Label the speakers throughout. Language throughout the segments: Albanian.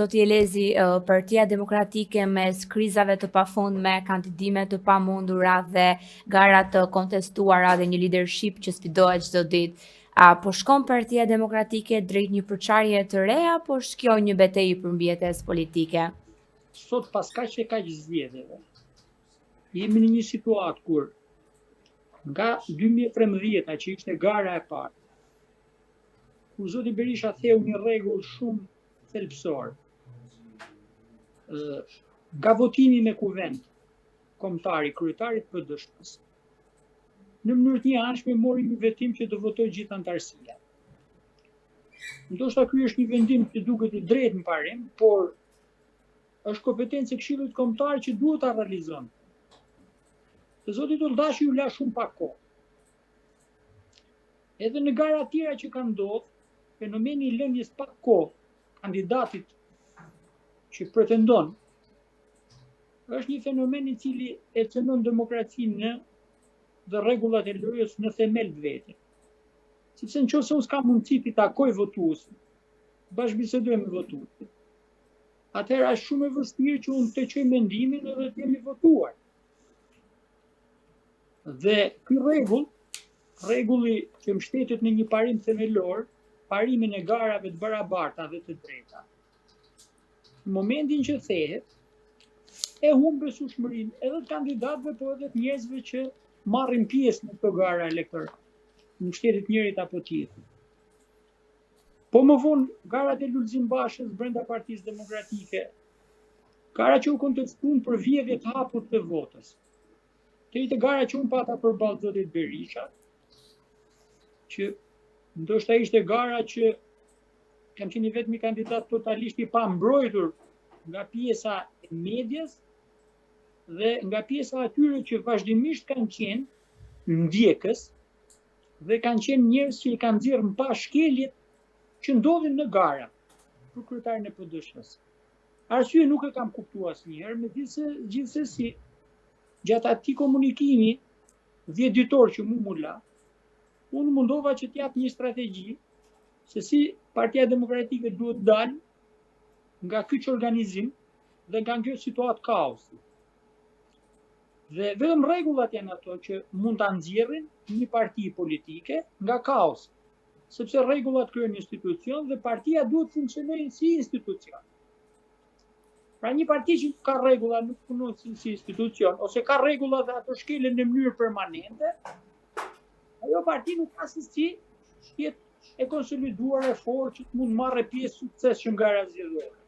Speaker 1: Zoti Elezi, Partia Demokratike mes krizave të pafundme, kandidime të pamundura dhe gara të kontestuara dhe një leadership që sfidohet çdo ditë, po shkon Partia Demokratike drejt një përçarje të re apo është kjo një betejë për mbijetesë politike?
Speaker 2: Sot pas kaq e kaq zgjedhjeve, jemi në një situatë kur nga 2013 që ishte gara e parë, kur zoti Berisha theu një rregull shumë thelbësor, nga votimi me kuvend kombëtari, kryetari të PD-s, në mënyrë të njëanshme mori një vetim që të votojë gjithë antarësia. Ndoshta ky është një vendim që duket i drejtë në parim, por është kompetencë e Këshillit Kombëtar që duhet ta realizon. Te zoti Toldashi u la shumë pak kohë. Edhe në gara tjera që kanë ndodhur, fenomeni i lënies pak kohë kandidatit që pretendon është një fenomen i cili e cënon demokracinë dhe rregullat e lojës në themel vetë. Sepse nëse unë s'kam mundësi të takoj votuesin, bashkëbisedoj me votuesin, atëherë është shumë e vështirë që unë të çoj mendimin edhe të jemi votuar. Dhe ky rregulli që mbështetet në një parim themelor, parimin e garave të barabarta dhe të drejta. Në momentin që thehet, e humb besueshmërinë edhe të kandidatëve, por edhe të njerëzve që marrin pjesë në këto gara elektorale, në mbështetje të njërit apo tjetrit. Po më vonë, garat e Lulzim Bashës brenda Partisë Demokratike, gara që u kontestuan për vjedhje të hapur të votës. Te gara që unë pata përballë zotit Berisha, që ndoshta ishte gara që kam qenë vetëm kandidat totalisht i pambrojtur nga pjesa e medias dhe nga pjesa atyre që vazhdimisht kanë qenë ndjekës dhe kanë qenë njerëz që i kanë nxjerrë mpa shkeljet që ndodhin në gara për kryetarin e PD-s. Arsye nuk e kam kuptuar asnjëherë, megjithëse gjatë atij komunikimi 10 ditor që mu la, unë mundova që t'jap një strategji se si Partia Demokratike duhet dalë nga ky organizim dhe nga kjo situatë kaosi. Dhe vetëm rregullat janë ato që mund ta nxjerrin një parti politike nga kaosi, sepse rregullat krijojnë institucion dhe partia duhet funksionojë si institucion. Pra një parti që ka rregulla nuk punon si institucion, ose ka rregulla dhe ato shkelen në mënyrë permanente, ajo parti nuk ka se si jetë e konsoliduar e fortë që të mund marrë pjesë sukses nga gara zgjedhore.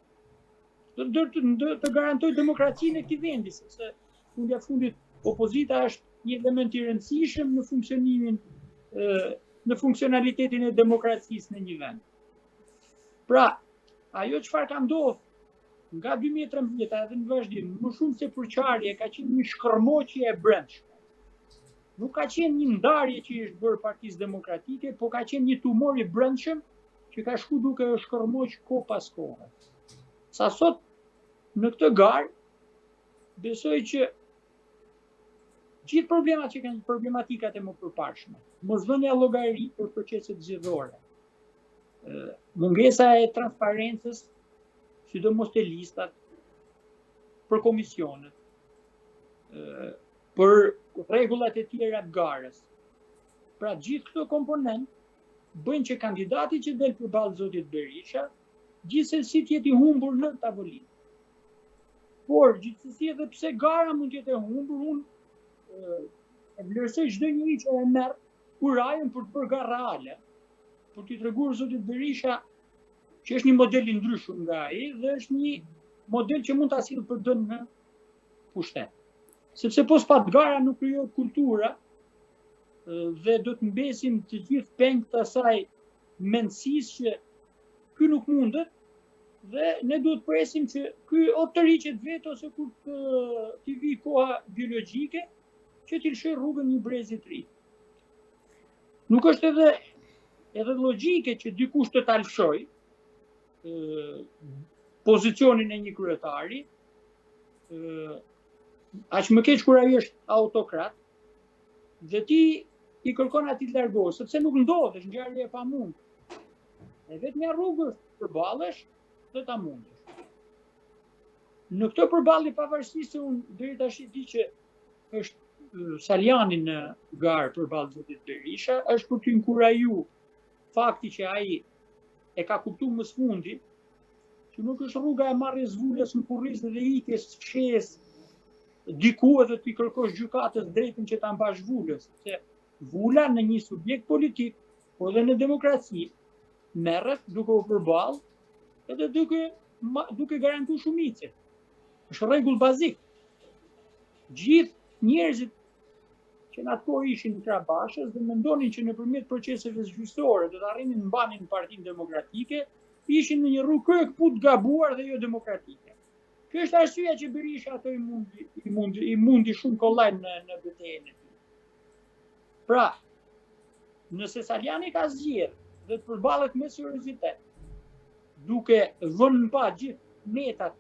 Speaker 2: Të garantoj demokracinë e këtij vendi, sepse fundja fundit opozita është një element i rëndësishëm në funksionimin, në funksionalitetin e demokracisë në një vend. Pra, ajo çfarë ka ndodhur nga 2013 edhe në vazhdim, më shumë se përçarje, ka qenë një shkërmoqje e brendshme. Nuk ka qenë një ndarje që është bërë Partisë Demokratike, po ka qenë një tumor i brendshëm që ka shku duke u shkërmoq kohë pas kohe. Sa sot në këtë garë, besoj që gjithë problemat që kanë problematikat e më përparshme, mosvënia llogari për proceset zgjedhore, mungesa e transparencës, sidomos te listat, për komisionet, për rregullat e tjera të garës. Pra gjithë këto komponent bëjnë që kandidati që del përballë zotit Berisha gjithsesi të jetë i humbur në tavolinë. Por gjithsesi edhe pse gara mund të jetë e humbur, unë e vlerësoj çdo njeri që e merr kurajën për të bërë garë reale, për t'i treguar zotit Berisha që është një model i ndryshëm nga ai dhe është një model që mund ta sjellë PD-n në pushtet. Sepse pos pat gara nuk krijohet kultura dhe do të mbesim të gjithë peng të asaj mendësisë që ky nuk mundet dhe ne duhet presim që ky o të riqet vetë ose kur t'i vi koha biologjike që t'i lëshoj rrugën një brezi të ri. Nuk është edhe logjike që dikush të ta lëshoj pozicionin e një kryetari, aq më keq kur ai është autokrat, dhe ti i kërkon atij të largohesh, sepse nuk ndodhesh ngjarje e pamundur. E vetmja rrugë është të përballesh dhe ta mundesh. Në këtë përballje pavarësisht se unë deri tash i di që është Saliani në garë përballë zotit Berisha, është për të inkuraju fakti që ai e ka kuptuar më së fundi që nuk është rruga e marrjes vulës në kurrizë dhe ikjes fshes diku edhe t'i kërkosh gjykatës drejtën që ta mbash vulës, se vula në një subjekt politik, po edhe në demokraci, merret duke u përballë edhe duke garantuar shumicën. Është rregull bazik. Gjithë njerëzit që në atë kohë ishin krahbashës dhe mendonin që nëpërmjet proceseve zgjyqësore do të arrinin mbanin Partinë Demokratike, ishin në një rrugë krejtput gabuar dhe jo demokratike. Kjo është arsyeja që Berisha ato i mundi shumë kollaj në betejën e tij. Pra, nëse Saliani ka zgjedhur dhe të përballet me seriozitet, duke vënë në pa gjithë metat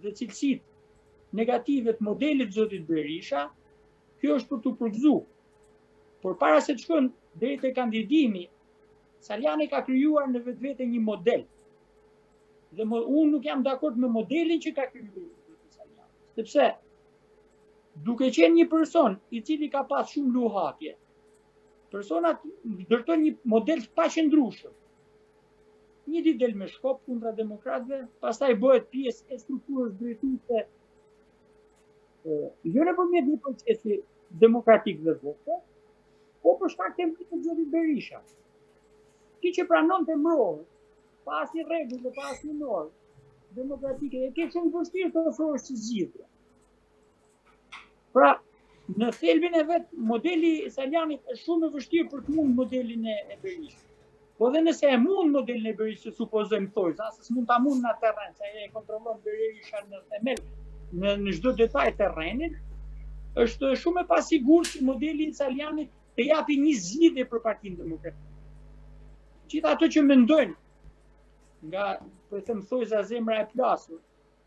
Speaker 2: dhe cilësitë negative të modelit zotit Berisha, kjo është për të përgëzuar. Por para se të shkon deri te kandidimi, Saliani ka krijuar në vetvete një model. Dhe unë nuk jam dakord me modelin që ka krijuar Saliani. Sepse duke qenë një person i cili ka pas shumë luhatje, personat ndërtojnë një model të paqëndrueshëm. Një ditë del me shkop kundra demokratëve, pastaj bëhet pjesë e strukturës drejtuese, jo nëpërmjet një procesi demokratik dhe vote, po për shkak të emrit të zotit Berisha. Ti që pranon të mrohet, pa asnjë rregull dhe pa asnjë normë demokratike, e ke shumë vështirë të ofrosh si zgjidhje. Pra, në thelbin e vet, modeli Salianit është shumë e vështirë për të mund modelin e Berishës. Po dhe nëse e mund modelin e Berishës, supozojmë thoj, se s'mund ta mund në terren, se ai e kontrollon Berisha në themel, në çdo detaj terrenit, është shumë e pasigurt që modeli i Salianit të japi një zgjidhje për Partinë Demokratike. Gjithë ato që mendojnë nga, po e them thojza zemra e plasur,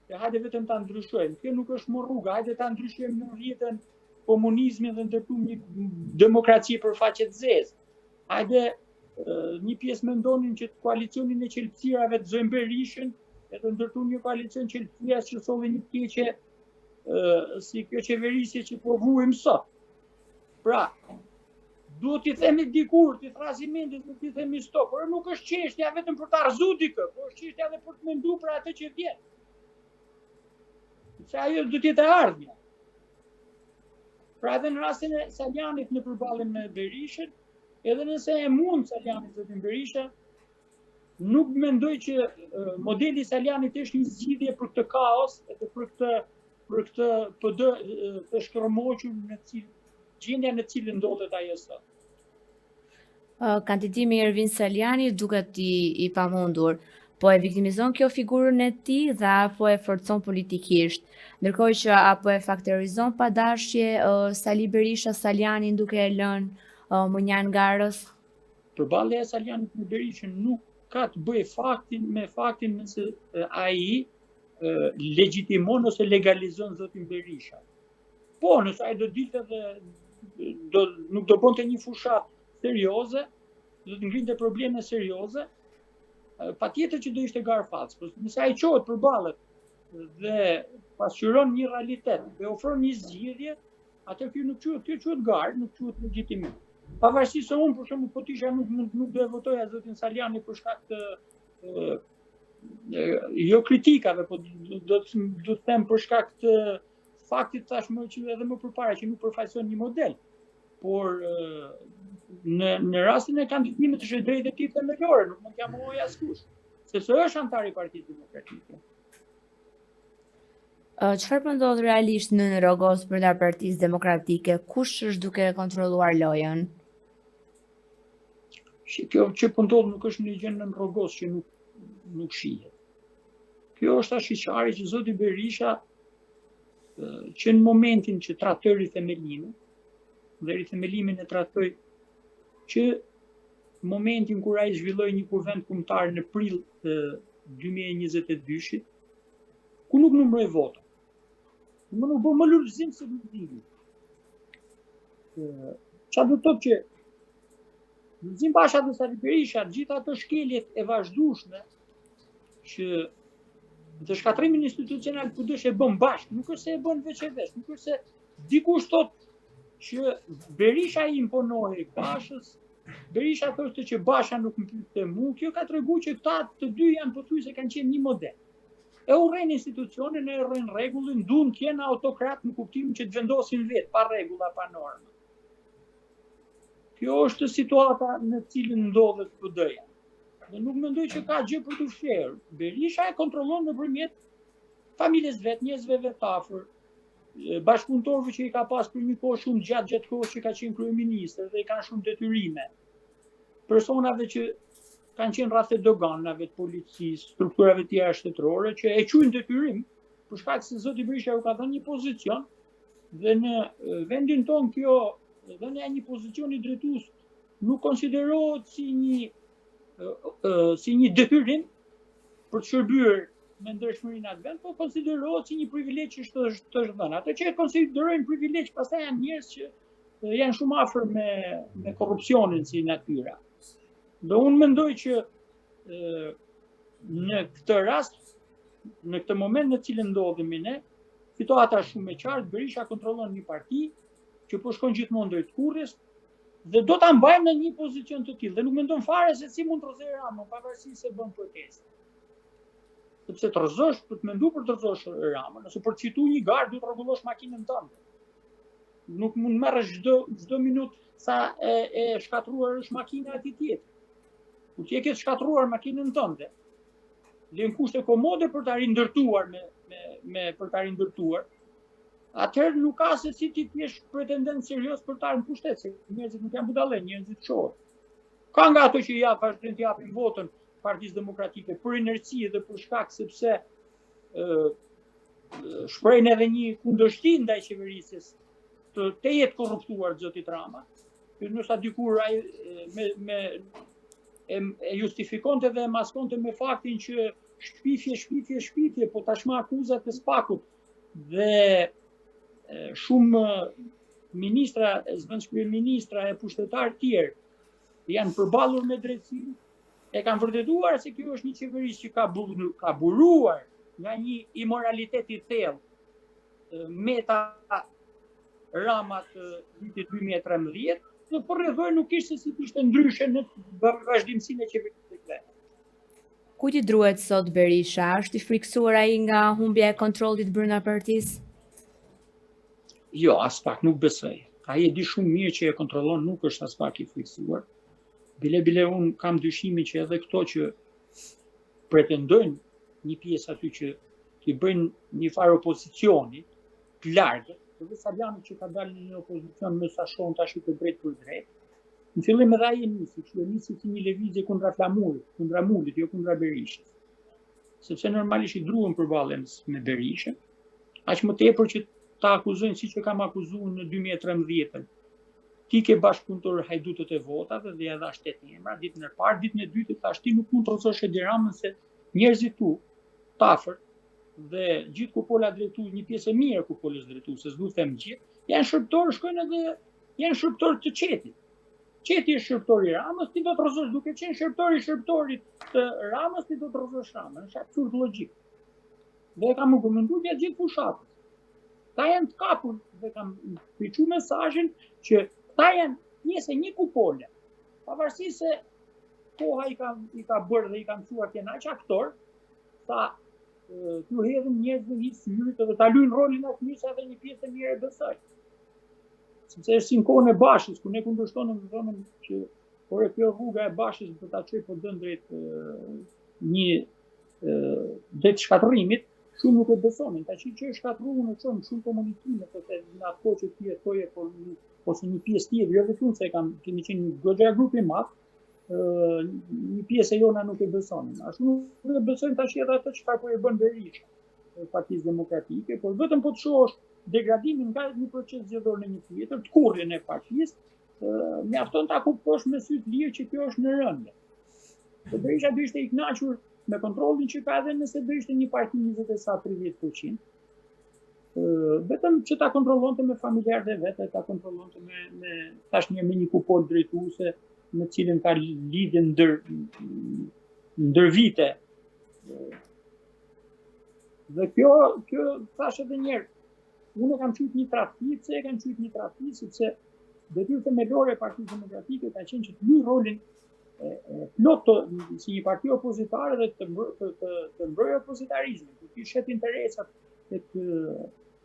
Speaker 2: e hajde vetëm ta ndryshojmë. Kjo nuk është më rruga, hajde ta ndryshojmë në rrjetën komunizmin dhe ndërtojmë një demokraci për faqe të zezë. Hajde një pjesë mendonin që koalicionin e qelpsirave të zojnë Berishën, e të ndërtojmë një koalicion qelpsiras që solli një keqe si kjo qeverisje që po vuajmë sot. Pra, duhet t'i themi dikur, t'i thrasim mendjes, nuk t'i themi stop, por nuk është çështja vetëm për të arzuar dikë, por është çështja edhe për të menduar për atë që vjen. Se ajo do të jetë e ardhmja. Pra edhe në rastin e Salianit në përballje me Berishën, edhe nëse e mund Salianit zotin Berisha, nuk mendoj që modeli i Salianit është një zgjidhje për këtë kaos, edhe për këtë PD të shkërmoqur në gjendja në cilën ndodhet ajo sot.
Speaker 1: Kandidimi i Ervin Saliani duket i pamundur, po e viktimizon kjo figurën e tij dhe apo e forcon politikisht, ndërkohë që apo e faktorizon pa dashje Sali Berisha Salianin duke e lënë Munjan Garës.
Speaker 2: Përballja e Salianit me Berishën nuk ka të bëjë me faktin nëse ai legjitimon ose legalizon zotin Berisha. Po, nëse ai do dilte dhe nuk do bënte një fushat serioze, do të ngrinte probleme serioze, patjetër që do ishte garë falcë. Por nëse ai qohet përballet dhe pasqyron një realitet dhe ofron një zgjidhje, atë kjo nuk quhet garë, nuk quhet legjitimim. Pavarësisht se unë për shembull po tisha nuk do e votoja zotin Saliani për shkak të jo kritikave, po do të them për shkak të faktit tashmë që edhe më përpara që nuk përfaqëson një model. Por në rastin e kandidimit është drejtë e tij themelore, nuk mund t'ja mohoj askush, sepse është antar i Partisë Demokratike.
Speaker 1: Çfarë po ndodh realisht në Rogos brenda Partisë Demokratike? Kush është duke kontrolluar lojën?
Speaker 2: Kjo që po ndodh nuk është një gjë në Rogos që nuk shihet. Kjo është ashiqari që zoti Berisha që në momentin që trajtoi rithemelimin, dhe rithemelimin e trajtoi që në momentin kur ai zhvilloi një kuvend kombëtar në prill të 2022-shit, ku nuk numëroi vota. Nuk bëu më lulëzim se lulëzimi. Çfarë do të thotë që Lulzim Basha dhe Sali Berisha, gjithë ato shkeljet e vazhdueshme që Dhe shkatrimin institucional kudo që e bën bashkë, nuk është se e bën veç e veç, nuk është se dikush thot që Berisha i imponohej Bashës, Berisha thoshte që Basha nuk më pyette mua, kjo ka treguar që këta të dy janë pothuajse kanë qenë një model. E urrejnë institucionin, e urrejnë rregullin, duan të jenë autokrat në kuptimin që të vendosin vetë, pa rregulla, pa norma. Kjo është situata në cilën ndodhet PD-ja. Dhe nuk mendoj që ka gjë për të fshehur. Berisha e kontrollon nëpërmjet familjes vet, njerëzve vetafër, bashkëpunëtorëve që i ka pas për një kohë shumë gjatë kohës që ka qenë kryeministër dhe i kanë shumë detyrime. Personave që kanë qenë rreth doganave të policisë, strukturave të tjera shtetërore që e quajnë detyrim për shkak se zoti Berisha u ka dhënë një pozicion dhe në vendin tonë kjo dhënia e një pozicioni drejtues nuk konsiderohet si një detyrim për të shërbyer me ndershmërinë atë vend, po konsiderohet si një privilegj që është dhënë. Ato që e konsiderojnë privilegj, pastaj janë njerëz që janë shumë afër me korrupsionin si natyra. Dhe unë mendoj që në këtë rast, në këtë moment në cilën ndodhemi ne, situata është shumë e qartë, Berisha kontrollon një parti që po shkon gjithmonë drejt kurrjes dhe do ta mbajmë në një pozicion të tillë. Dhe nuk mendon fare se si mund të rrezoj Ramën, pavarësisht se bën protestë. Sepse të rrezosh, për të menduar për të rrezosh Ramën, ose për të fituar një garë, duhet të rregullosh makinën tënde. Nuk mund marrësh çdo minutë sa e shkatruar është makina e atij tjetër. Kur ti e ke shkatruar makinën tënde, lën kushte komode për ta rindërtuar për ta rindërtuar, atëherë nuk ka se si ti t'jesh pretendent serioz për ta në pushtet, se njerëzit nuk janë budallë, njerëzit shohin. Ka nga ato që japin votën Partisë Demokratike për inerci dhe për shkak sepse shprehin edhe një kundërshti ndaj qeverisë të jetë korruptuar zoti Rama. Nësa dikur ai e justifikonte dhe e maskonte me faktin që shpifje, po tashmë akuzat e spakut dhe shumë ministra, zëvendëskryeministra e pushtetar tjerë janë përballur me drejtësinë, e kanë vërtetuar se kjo është një qeverisë që ka buruar nga një imoralitet i thellë Meta Rama të vitit 2013, dhe po rrethoj nuk ishte si kishte ndryshe në vazhdimsinë e qeverisë së vet.
Speaker 1: Kujt i druhet sot Berisha? Është i friksuar ai nga humbja e kontrollit brenda partisë?
Speaker 2: Jo, as pak nuk besoj. Ai e di shumë mirë që e kontrollon, nuk është as pak i friksuar. Bile unë kam dyshimin që edhe këto që pretendojnë një pjesë aty që i bëjnë një farë opozicioni të largët, edhe Sablani që ka dalë në një opozicion më sa shkon tash të drejt për drejt, në fillim edhe ai nisi si një lëvizje kundra Flamurit, kundra Mullit, jo kundra Berishës. Sepse normalisht i druhen përballje me Berishën, aq më tepër që ta akuzojnë siç e kam akuzuar në 2013. Ti ke bashkëpunëtor hajdutët e votave dhe ja dha shtetin emra, ditën e parë, ditën e dytë thash ti nuk mund të rrozosh Edi Ramën se njerëzit tu, tafër dhe gjithë kupola drejtues, një pjesë e mirë e kupolës drejtuese, s'du të them gjithë, janë shërbëtorë, shkojnë edhe janë shërbëtorë të Qetit. Qeti është shërbëtor i Ramës, ti do të rrozosh duke qenë shërbëtorit të Ramës, ti do të rrozosh Ramën, është absurd logjik. Dhe kam argumentuar gjatë gjithë fushatës. Ta janë të kapur dhe kam shkruar mesazhin që ta janë pjesë e një kupole, pavarësisht se koha i ka bërë dhe i ka mësuar të jenë aq aktor, sa t'u hedhin njerëzve hiç syrit dhe ta luajnë rolin atë mirë sa edhe një pjesë e mirë e besoj. Sepse është si në kohën e Bashës, ku ne kundërshtonim në zonën që por kjo rruga e Bashës do ta çojë po dën drejt shkatërrimit, shumë nuk e besonin. Tash që është shkatërruar në shumë komunikime, sepse në ato që ti e thoje ose një pjesë tjetër, jo vetëm se kemi qenë një goxha grup i madh, një pjesë e jona nuk e besonin. Ashtu nuk e besojnë tash edhe ato çfarë po e bën Berisha, Partisë Demokratike, por vetëm po të shohësh degradimin nga një proces zgjedhor në një tjetër, të kurrjen e partisë, mjafton ta kuptosh me sy të lirë që kjo është në rëndje. Po Berisha do ishte i kënaqur me kontrollin që ka edhe nëse do ishte një parti 20-30%. Vetëm që ta kontrollonte me familjarët e vet, ta kontrollonte me një kupol drejtuese me cilën ka lidhje ndër vite. Dhe kjo thash edhe një herë, unë kam qyt një tradhti, pse e kam qyt një tradhti, sepse detyrë themelore e Partisë Demokratike ka qenë që të luajë rolin plot si një parti opozitare dhe të mbrojë opozitarizmin, ku ti shet interesat tek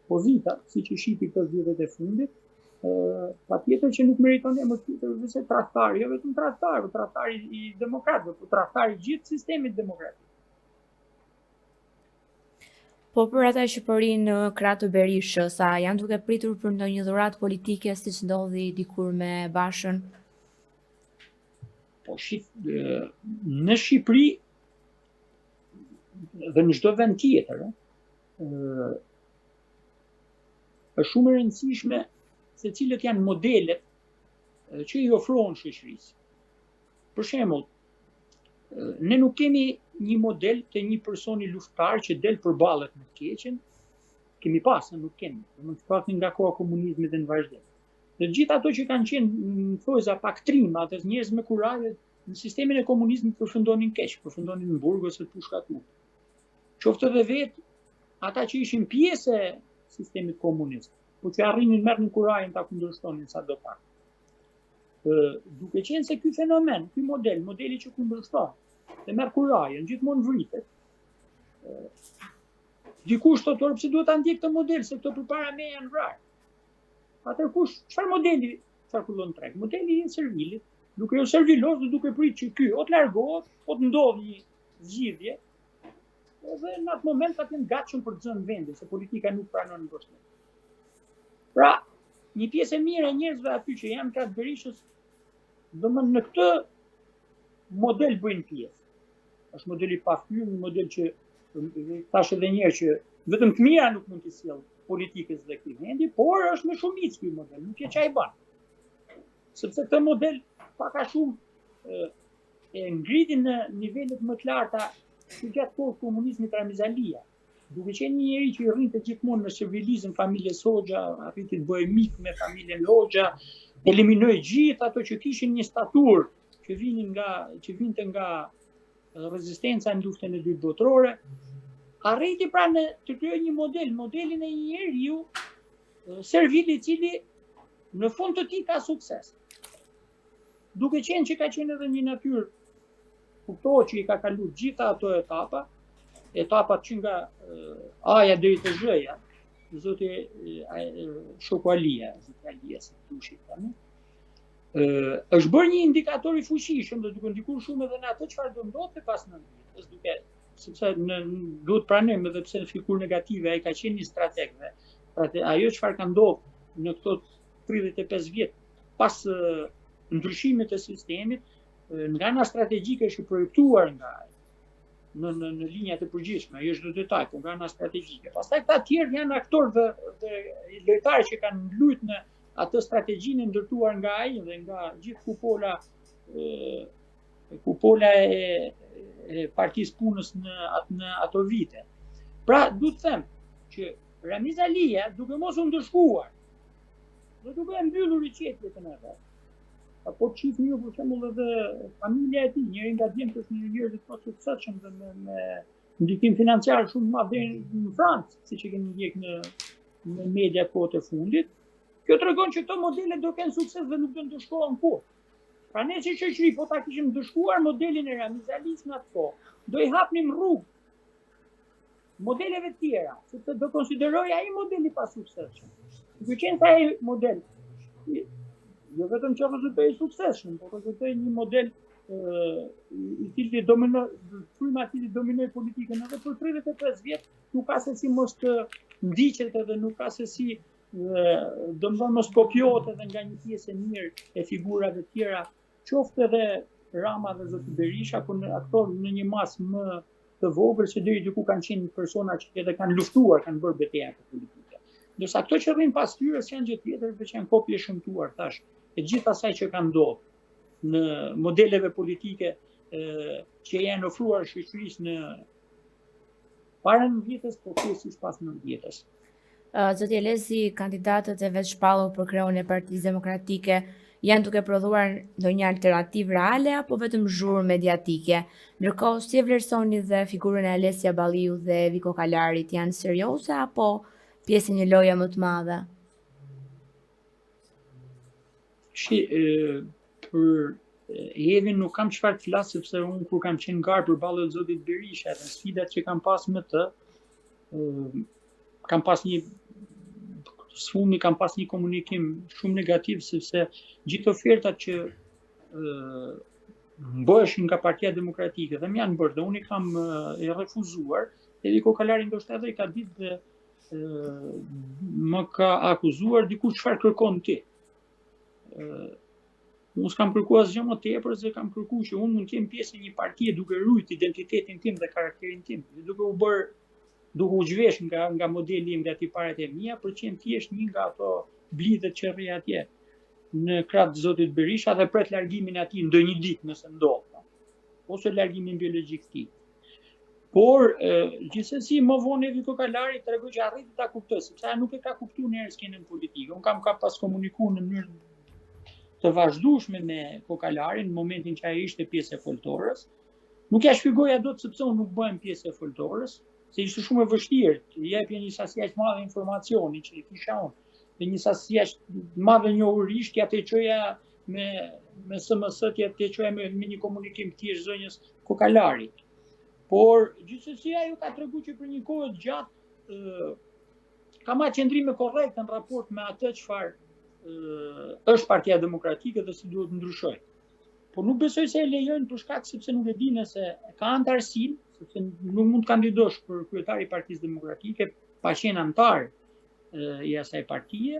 Speaker 2: pozita, siç e shipi këtë vjetët e fundit, patjetër që nuk meriton emër tjetër veçse tradhtar, jo vetëm tradhtar i demokratëve, por tradhtar i gjithë sistemit demokratik.
Speaker 1: Po për ata që përrin në krah të Berishës, a janë duke pritur për ndonjë dhuratë politike siç ndodhi dikur me Bashën?
Speaker 2: Po në Shqipëri dhe në çdo vend tjetër, është shumë e rëndësishme se cilët janë modelet që i ofrohen shoqërisë. Për shembull, ne nuk kemi një model të një personi lufttar që del përballet me të keqen, kemi pasur, nuk kemi. Në të paktën nga koha e komunizmit dhe në vazhdim. Dhe gjithë ato që kanë qenë në thojza pak trima, atë njerëz me kuraje në sistemin e komunizmit përfundonin keq, përfundonin në burg ose të shkatruar. Qoftë edhe vetë ata që ishin pjesë e sistemit komunist, por që arrinin merrnin kurajin ta kundërshtonin sadopak. Duke qenë se ky fenomen, ky modeli që kundërshton dhe merr kurajin, gjithmonë vritet. Dikush thotë pse duhet ta ndjek këtë model, se këto përpara me janë vrarë. Atëherë çfarë modeli çarkullon treg? Modeli i servilit, duke u servilos dhe duke pritur që ky o të largohet, o të ndodhë një zgjidhje, dhe në atë moment ta jenë gatshëm për të zënë vendin, se politika nuk pranon mbështetje. Pra, një pjesë e mirë e njerëzve aty që janë krah Berishës, domethënë në këtë model bëjnë pjesë. Është modeli pa fyer, një model që thash edhe një herë që vetëm të mira nuk mund të sjell politikës dhe këtij vendi, por është me shumicë ky model, nuk e çaj ban. Sepse këtë model pak a shumë e ngritin në nivelet më të larta si gjatë kohës komunizmit Ramizalia. Duke qenë një njeri që i rrinte gjithmonë në civilizëm familjes Hoxha, arriti të bëjë mik me familjen Hoxha, eliminoi gjithë ato që kishin një staturë që vinte nga rezistenca në luftën e dytë botërore, arriti pra të krijojë një modelin e një njeriu servil i cili në fund të tij ka sukses. Duke qenë që ka qenë edhe një natyrë, kuptohet që i ka kaluar gjitha ato etapat që nga A-ja deri te Z-ja, zoti Shoku Alia, si thoshi tani. Është bërë një indikator i fuqishëm dhe duke ndikuar shumë edhe në atë çfarë do ndodhte pas 90-s, sepse duhet pranojmë edhe pse në figurë negative ai ka qenë një strateg dhe ajo çfarë ka ndodhur në këto 35 vjet pas ndryshimit të sistemit, nga ana strategjike është projektuar nga në linjat e përgjithshme, ajo është detaj, por nga ana strategjike. Pastaj këta të tjerë janë aktorë dhe lojtarë që kanë luajtur në atë strategjinë ndërtuar nga ai dhe nga gjithë kupola e Partisë Punës në ato vite. Pra, duhet të them që Ramiz Alia, duke mos u ndëshkuar, dhe duke e mbyllur i qetjet në atë, apo çift një për shembull edhe familja e tij, njëri nga djemtë është një njerëz të suksesshëm dhe me ndikim financiar shumë të madh në Francë, siç e kemi ndjekur në media kohët e fundit. Kjo tregon që këto modele do kenë sukses dhe nuk do ndëshkohen kurrë. Pra ne si shoqëri, po ta kishim ndëshkuar modelin e Ramiz Alis në atë kohë, do i hapnim rrugë modeleve tjera, sepse do konsideroj ai modeli pa suksesshëm. Duke qenë se ai model jo vetëm që rezultoi i suksesshëm, por rezultoi një model i cili fryma e cili dominoi politikën edhe për 35 vjet, nuk ka se si mos të ndiqet edhe nuk ka se si domethënë mos kopjohet edhe nga një pjesë e mirë e figurave tjera, qoftë edhe Rama dhe zoti Berisha, por ato në një masë më të vogël që deri diku kanë qenë persona që edhe kanë luftuar, kanë bërë betejë politike. Ndërsa ato që rrin pas tyres janë gjë tjetër, që janë kopje shëmtuar tash e gjithë asaj që ka ndodhur në modeleve politike që janë ofruar shoqërisë në para 90-s, por pjesësisht pas 90-s.
Speaker 1: Zoti Elezi, kandidatët e vetë shpallur për kreun e Partisë Demokratike janë duke prodhuar ndonjë alternativë reale apo vetëm zhurmë mediatike? Ndërkohë, si e vlerësoni dhe figurën e Alessia Balliu dhe Viko Kalarit, janë serioze apo pjesë e një loje më të madhe?
Speaker 2: Për Edhin nuk kam çfarë të flas sepse unë kur kam qenë garë përballë zotit Berisha dhe sfidat që kam pas me të, kam pas një sfumi, kam pas një komunikim shumë negativ sepse gjithë ofertat që bëheshin nga Partia Demokratike dhe më janë bërë dhe unë i kam refuzuar, edhe Viko Kalari ndoshta edhe i ka ditë dhe më ka akuzuar dikush çfarë kërkon ti. Unë s'kam kërkuar asgjë më tepër se kam kërkuar që unë mund të jem pjesë e një partie duke ruajtur identitetin tim dhe karakterin tim, duke u zhvesh nga modeli im, nga tiparet e mia, për që thjesht një nga ato blidhet që rri atje në krah të zotit Berisha dhe pret largimin e atij ndonjë ditë nëse ndodh, ose largimin biologjik të tij. Por gjithsesi më vonë Viko Kalari tregoi që arriti ta kuptoj, sepse ai nuk e ka kuptuar në skenën politike. Unë kam pas komunikuar në mënyrë të vazhdueshme me Kokalarin në momentin që ai ishte pjesë e foltorës. Nuk ja shpjegoja dot sepse unë nuk bëhem pjesë e foltorës, se ishte shumë e vështirë të jepja një sasi aq madhe informacioni që i kisha unë, dhe një sasi aq madhe njohurish t'ja të çoja me SMS, t'ja të çoja me një komunikim thjesht zonjës Kokalarit. Por gjithsesi ajo ka treguar që për një kohë të gjatë ka marrë qëndrime korrekte në raport me atë çfarë është Partia Demokratike dhe si duhet ndryshoj. Por nuk besoj se e lejojnë për shkak sepse nuk e di nëse ka antarësinë, sepse nuk mund të kandidosh për kryetari i Partisë Demokratike pa qenë antar i asaj partie,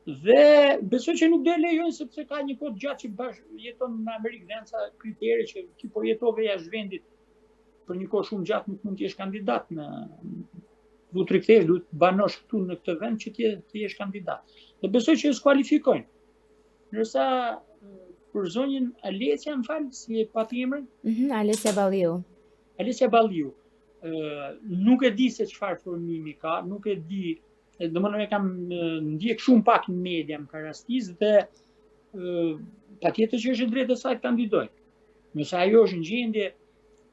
Speaker 2: dhe besoj që nuk do e lejojnë sepse ka një kohë gjatë që jeton në Amerikë dhe ca kritere që ti po jetove jashtë vendit për një kohë shumë gjatë nuk mund të jesh kandidat duhet të rikthesh, duhet të banosh këtu në këtë vend që të jesh kandidat. Dhe besoj që e skualifikojnë. Ndërsa për zonjën Alessia, më fal, si e pati emrin?
Speaker 1: Alessia Balliu.
Speaker 2: Alessia Balliu. Nuk e di se çfarë formimi ka, nuk e di, domethënë e kam ndjek shumë pak në media më ka rastis dhe patjetër që është e drejtë e saj të kandidojë. Nëse ajo është në gjendje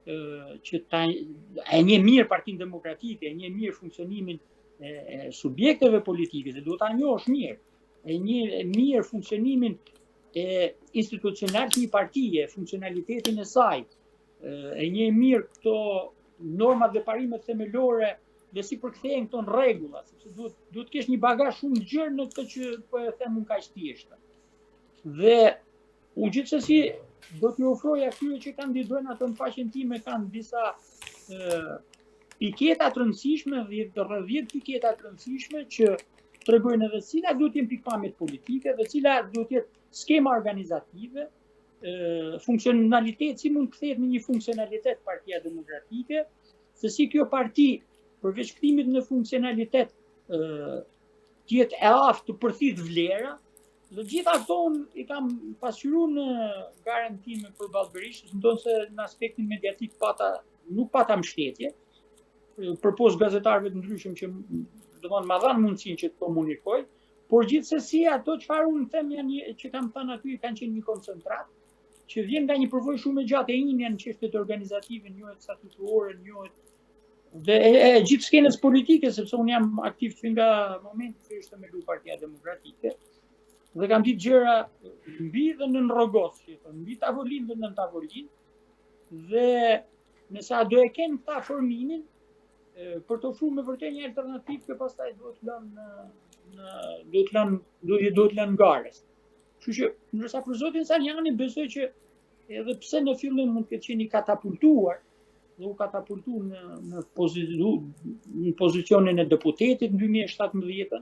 Speaker 2: që e një mirë Partinë Demokratike, e një mirë funksionimin e subjekteve politike, dhe duhet ta njohësh mirë, e një mirë funksionimin e institucional të një partie, funksionalitetin e saj, e një mirë këto normat dhe parimet themelore dhe si përkthehen këto në rregulla, sepse duhet të kesh një bagazh shumë gjerë në këtë që po e them unë kaq thjeshtë. Dhe unë gjithsesi do t'ju ofroja këtyre që kandidojnë ato në faqen time kanë disa piketa të rëndësishme, 10 piketa të rëndësishme që tregojnë edhe cilat duhet të jenë pikpamjet politike dhe cilat duhet të jetë skema organizative, funksionalitet, si mund të kthehet në një funksionalitet Partia Demokratike, se si kjo parti përveç kthimit në funksionalitet të jetë e aftë të përthith vlera. Dhe gjitha këto unë i kam pasqyruar në garën time përballë Berishës, ndonse në aspektin mediatik nuk pata mbështetje, përpos gazetarëve të ndryshëm që domthonë ma dhanë mundësinë që të komunikoj, por gjithsesi ato çfarë unë them janë që kam thënë aty kanë qenë një koncentrat që vjen nga një përvojë shumë e gjatë e inja në çështjet organizative, njohet statutore, njohet dhe gjithë skenës politike, sepse unë jam aktiv që nga momenti që ishte me Partia Demokratike. Dhe kam ditë gjëra mbi dhe në rrogos, mbi tavolinë dhe në tavolinë, dhe nëse do e kenë këta formimin, për të ofruar me vërtet një alternativë që pastaj duhet lënë garës. Kështu që, ndërsa për zotin Saljani besoj që edhe pse në fillim mund të ketë qenë i katapultuar, dhe u katapultu në pozicionin e deputetit në 2017,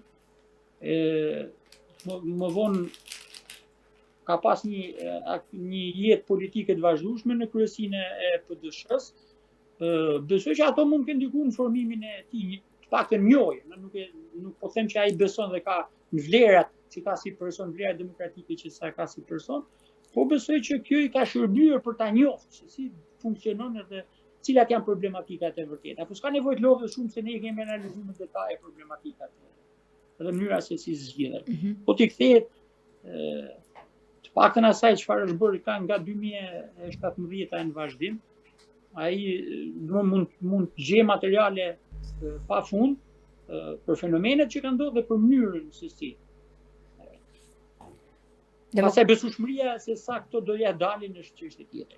Speaker 2: më vonë ka pas një jetë politike të vazhdueshme në kryesinë e PD-s. Besoj që ato mund të ndikojnë në formimin e tij, të paktën njohje, nuk po them që ai beson dhe ka në vlerat që ka si person, vlerat demokratike që sa ka si person, po besoj që kjo i ka shërbyer për ta njohur se si funksionon edhe cilat janë problematikat e vërteta. Po s'ka nevojë të lodhesh shumë se ne kemi analizuar në detaje problematikat dhe mënyra se si zgjidhet. Po t'i kthehet të paktën asaj çfarë është bërë ka nga 2017 në vazhdim, ai mund të gjejë materiale pafund për fenomenet që kanë ndodhur dhe për mënyrën se si. Pastaj besueshmëria se sa këto do ja dalin është çështje tjetër.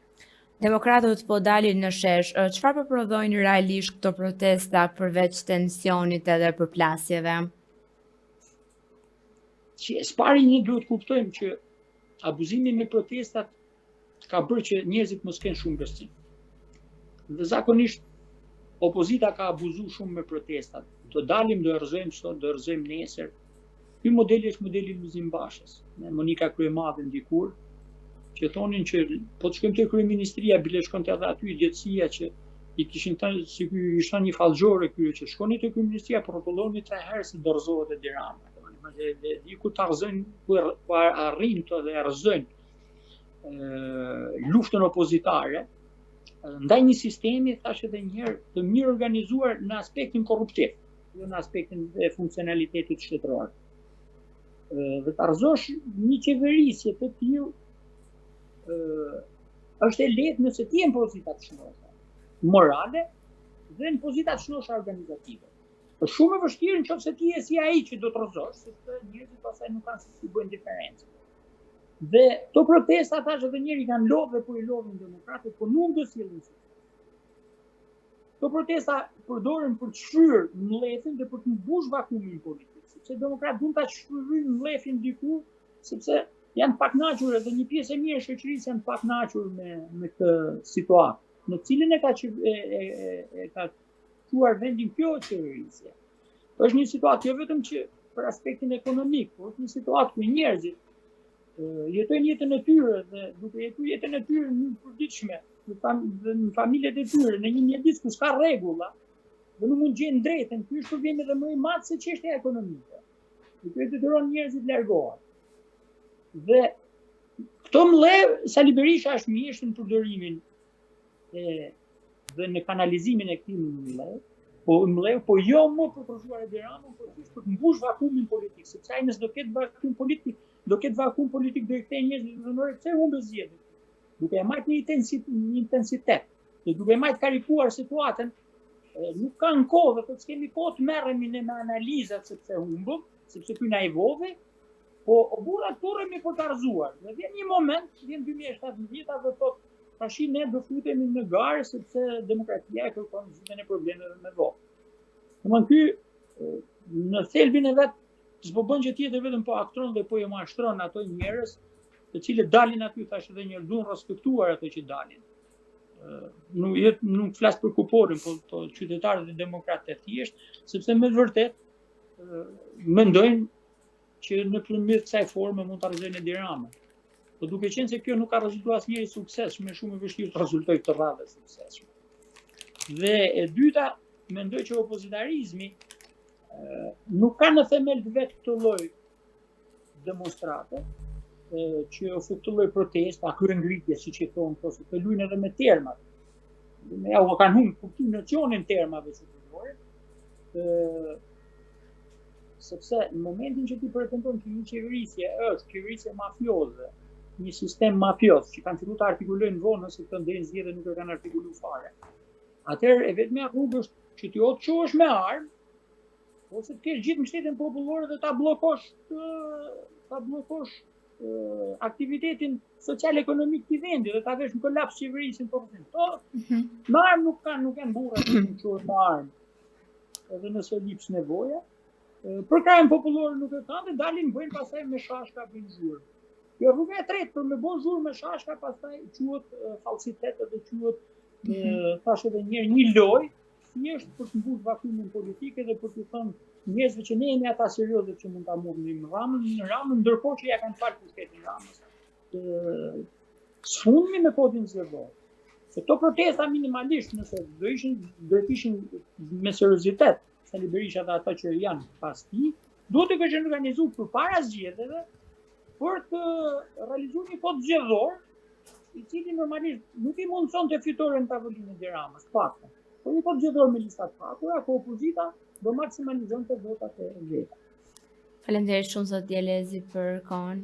Speaker 1: Demokratët po dalin në shesh, çfarë po prodhojnë realisht këto protesta përveç tensionit edhe përplasjeve?
Speaker 2: Spari një duhet kuptojmë që abuzimi me protestat ka bërë që njerëzit mos kenë shumë besim. Dhe zakonisht opozita ka abuzuar shumë me protestat. Do dalim, do rrëzojmë sot, do rrëzojmë nesër. Ky modeli është modeli Luzim Bashës, me Monika Kryemadhe ndikur, që thonin që po të shkojmë te kryeministria, bile shkonte edhe aty djetësia që i kishin thënë si ky ishte një fallxhore ky që shkoni te kryeministria, protokolloni 3 herë se do rrëzohet e Tirana. Diku të arëzojnë, ku arrin të dhe arëzojnë luftën opozitare, ndaj një sistemi, thash edhe njëherë, të mirë organizuar në aspektin korruptiv, jo në aspektin e funksionalitetit shtetëror. Dhe të arëzosh një qeverisje të tillë është e lehtë nëse ti je në pozita të shëndosha morale dhe në pozita të shëndosha organizative. Është shumë e vështirë nëse ti je si ai që do të rrezosh, sepse njerëzit pastaj nuk kanë se si bëjnë diferencë. Dhe këto protesta tash edhe njëri kanë lodhë dhe po i lodhin demokratët, po nuk do sjellin sukses. Këto protesta përdoren për të shfryrë mbledhjen dhe për të mbush vakumin politik, sepse demokratët mund ta shfryjnë mbledhjen diku, sepse janë pakënaqur edhe një pjesë e mirë e shoqërisë janë pakënaqur me këtë situatë, në cilën e ka quar vendin kjo qeverisje. Është një situatë jo vetëm që për aspektin ekonomik, por është një situatë ku njerëzit jetojnë jetën e tyre dhe duke jetuar jetën e tyre në përditshme, në familjet e tyre, në një mjedis ku s'ka rregulla, dhe nuk mund gjejnë drejtën, ky është problemi edhe më i madh se çështja ekonomike. Kjo detyron njerëzit largohen. Dhe këto mbledh Sali Berisha është mjesht në përdorimin dhe në kanalizimin e këtij mbledh, po jo më për përzuar e Tiranën, por për të mbush vakumin politik, sepse ai nëse do ketë vakum politik, do i kthejë njerëzit në zonore, pse humbe zgjedhjet. Duke e marrë një intensitet, dhe duke e marrë karikuar situatën, nuk kanë kohë dhe të kemi kohë të merremi me analizat sepse humbëm, sepse ky na i vodhi, po burrat turremi për të arzuar. Dhe vjen një moment, vjen 2017 dhe thotë tashi ne do futemi në garë sepse demokratia e kërkon zgjidhjen e problemeve me votë. Domethënë ky në thelbin e vet s'po bën gjë tjetër vetëm po aktron dhe po i mashtron ato njerëz të cilët dalin aty tash edhe një duan respektuar ato që dalin. Nuk flas për kuporin, po qytetarët e demokratë të thjeshtë, sepse me vërtet mendojnë që nëpërmjet kësaj forme mund të arrizojnë Edi Ramën. Po duke qenë se kjo nuk ka rezultuar asnjëri suksesshëm, është shumë e vështirë të rezultojë këtë radhë suksesshme. Dhe e dyta, mendoj që opozitarizmi nuk ka në themel të vetë këtë lloj demonstrate, që ose këtë lloj protesta, kryengritje, siç e thon, ose të luajnë edhe me termat. Ja u kanë humbur kuptimin nocionin termave që përdoren. Sepse në momentin që ti pretendon që një qeverisje është qeverisje mafioze, një sistem mafios që kanë filluar të artikulojnë vonë se këtë ndjenjë zgjedhje nuk e kanë artikuluar fare. Atëherë e vetmja rrugë është që ti o të qohesh me armë, ose të kesh gjithë mbështetjen popullore dhe ta bllokosh aktivitetin social-ekonomik të vendit dhe ta vesh në kolaps qeverisjen po them. Me armë nuk janë burra që qohet me armë. Edhe nëse lips nevoja, për krajin popullor nuk e kanë dhe dalin bëjnë pastaj me shashka bëjnë zhurmë. Kjo rruga e tretë për me bën zhurmë me shashka pastaj quhet fallsitet dhe quhet thash edhe një lojë thjesht për të mbushur vakumin politik dhe për të thënë njerëzve që ne jemi ata serioze që mund ta morrim Ramën, ndërkohë që ja kanë falë pushtetin Ramës. Sfundmi me kodin zgjedhor. Se këto protesta minimalisht nëse do të ishin me seriozitet, Sali Berisha dhe ata që janë pas tij, duhet të kishin organizuar përpara zgjedhjeve për të realizuar një kod zgjedhor, i cili normalisht nuk i mundsonte fitoren tavolinë e Tiranës, paktën. Po një kod zgjedhor me lista të pakura, ku opozita do maksimalizonte votat e veta.
Speaker 1: Faleminderit shumë zot Djelezi për kohën.